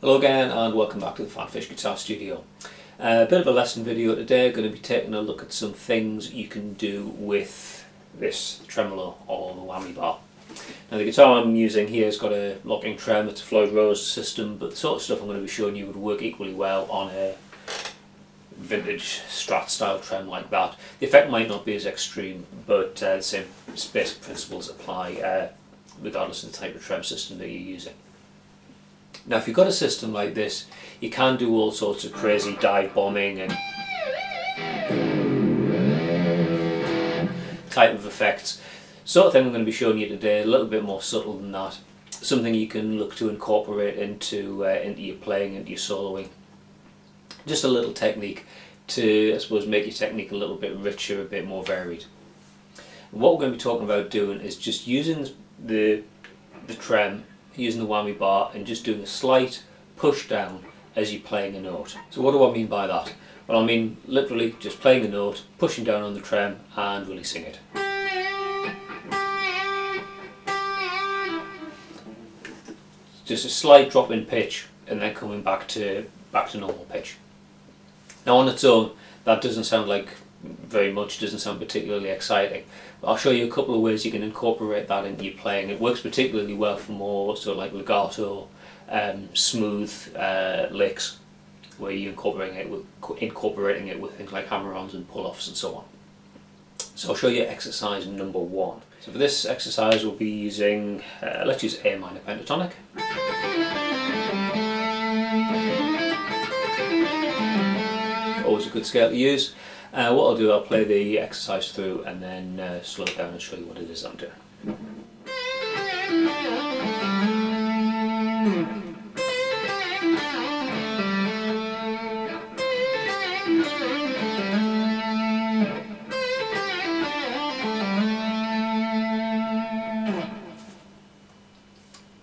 Hello again and welcome back to the PhatPhish Guitar Studio. A bit of a lesson video today. Going to be taking a look at some things you can do with this tremolo or the whammy bar. Now the guitar I'm using here has got a locking trem, it's a Floyd Rose system, but the sort of stuff I'm going to be showing you would work equally well on a vintage Strat style trem like that. The effect might not be as extreme, but the same basic principles apply regardless of the type of trem system that you're using. Now if you've got a system like this, you can do all sorts of crazy dive bombing and type of effects. Sort of thing I'm going to be showing you today, a little bit more subtle than that. Something you can look to incorporate into your playing, into your soloing. Just a little technique to, I suppose, make your technique a little bit richer, a bit more varied. And what we're going to be talking about doing is just using the trem, using the whammy bar and just doing a slight push down as you're playing a note. So what do I mean by that? Well, I mean literally just playing a note, pushing down on the trem and releasing it. Just a slight drop in pitch and then coming back to normal pitch. Now on its own that doesn't sound like very much, doesn't sound particularly exciting, but I'll show you a couple of ways you can incorporate that into your playing. It works particularly well for more sort of like legato, smooth licks, where you're incorporating it with things like hammer-ons and pull-offs and so on. So I'll show you exercise number 1. So for this exercise we'll be using, let's use A minor pentatonic. Always a good scale to use. What I'll do, I'll play the exercise through and then slow it down and show you what it is I'm doing.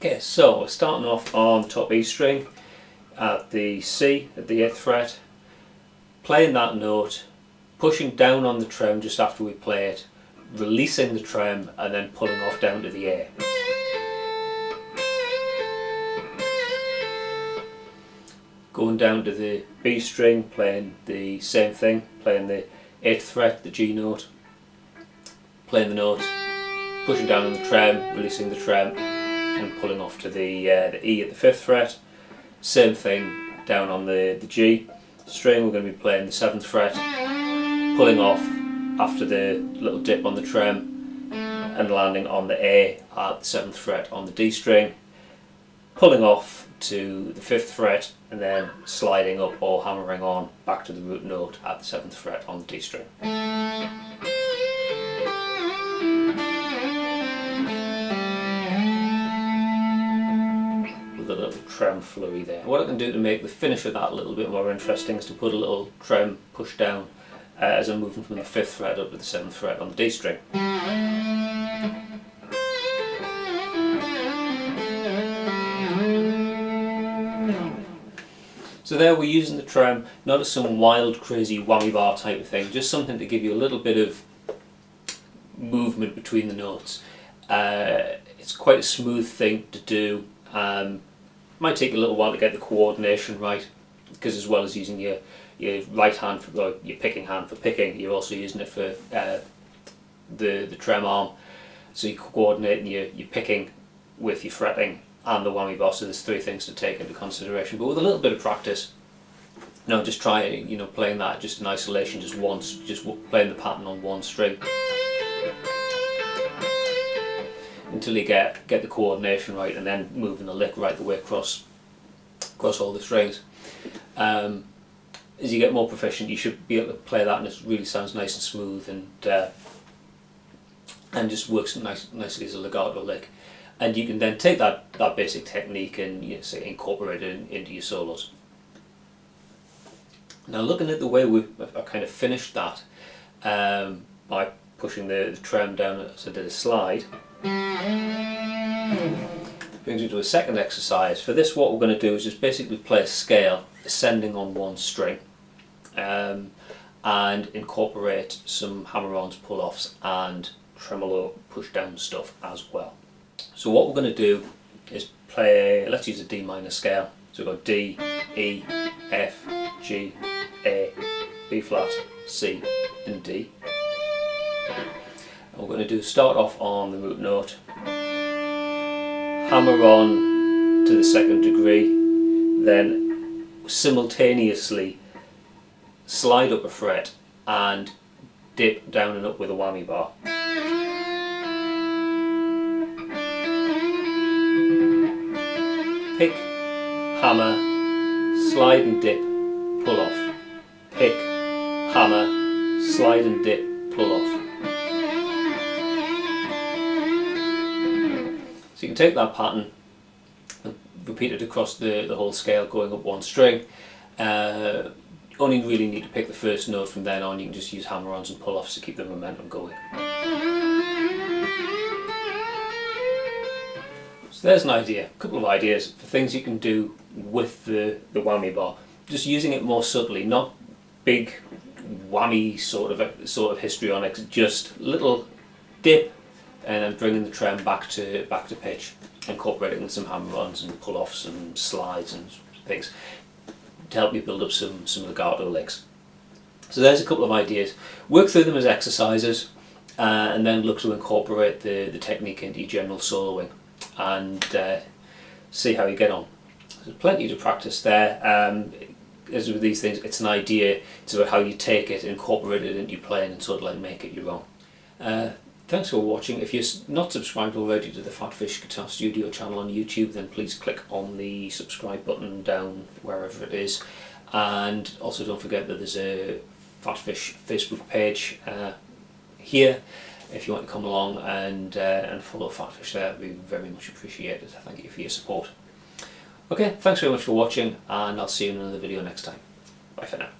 Okay, so we're starting off on top E string at the C, at the 8th fret, playing that note, pushing down on the trem just after we play it, releasing the trem and then pulling off down to the A. Going down to the B string, playing the same thing, playing the 8th fret, the G note, playing the note, pushing down on the trem, releasing the trem and pulling off to the E at the 5th fret. Same thing down on the G string, we're going to be playing the 7th fret, pulling off after the little dip on the trem and landing on the A at the 7th fret on the D string, pulling off to the 5th fret and then sliding up or hammering on back to the root note at the 7th fret on the D string. With a little trem flurry there. What I can do to make the finish of that a little bit more interesting is to put a little trem push down as I'm moving from the 5th fret up to the 7th fret on the D string. So there we're using the trem not as some wild crazy whammy bar type of thing, just something to give you a little bit of movement between the notes. It's quite a smooth thing to do. Might take a little while to get the coordination right, because as well as using your right hand for your picking hand for picking, you're also using it for the trem arm. So you're coordinating your picking with your fretting and the whammy bar. So there's 3 things to take into consideration. But with a little bit of practice, just try playing that just in isolation, just once, just playing the pattern on one string until you get the coordination right, and then moving the lick right the way across all the strings. As you get more proficient, you should be able to play that and it really sounds nice and smooth and just works nicely as a legato lick. And you can then take that basic technique and say incorporate it into your solos. Now looking at the way I kind of finished that by pushing the trem down as I did a slide, brings me to a second exercise. For this what we're going to do is just basically play a scale ascending on one string and incorporate some hammer-ons, pull-offs and tremolo push-down stuff as well. So what we're going to do is play, let's use a D minor scale, So we've got D, E, F, G, A, B flat, C and D. And we're going to do start off on the root note, hammer on to the second degree, then simultaneously slide up a fret and dip down and up with a whammy bar. Pick, hammer, slide and dip, pull off. Pick, hammer, slide and dip, pull off. So you can take that pattern and repeat it across the whole scale, going up one string. Only really need to pick the first note. From then on you can just use hammer-ons and pull-offs to keep the momentum going. So there's an idea, a couple of ideas for things you can do with the whammy bar. Just using it more subtly, not big whammy sort of histrionics, just little dip and then bringing the trem back to pitch, incorporating with some hammer-ons and pull-offs and slides and things to help you build up some legato licks. So there's a couple of ideas. Work through them as exercises and then look to incorporate the technique into your general soloing and see how you get on. There's plenty to practice there. As with these things, it's an idea. It's about how you take it, incorporate it into your playing and sort of like make it your own. Thanks for watching. If you're not subscribed already to the PhatPhish Guitar Studio channel on YouTube, then please click on the subscribe button down wherever it is. And also don't forget that there's a PhatPhish Facebook page here. If you want to come along and follow PhatPhish there, it would be very much appreciated. Thank you for your support. Okay, thanks very much for watching, and I'll see you in another video next time. Bye for now.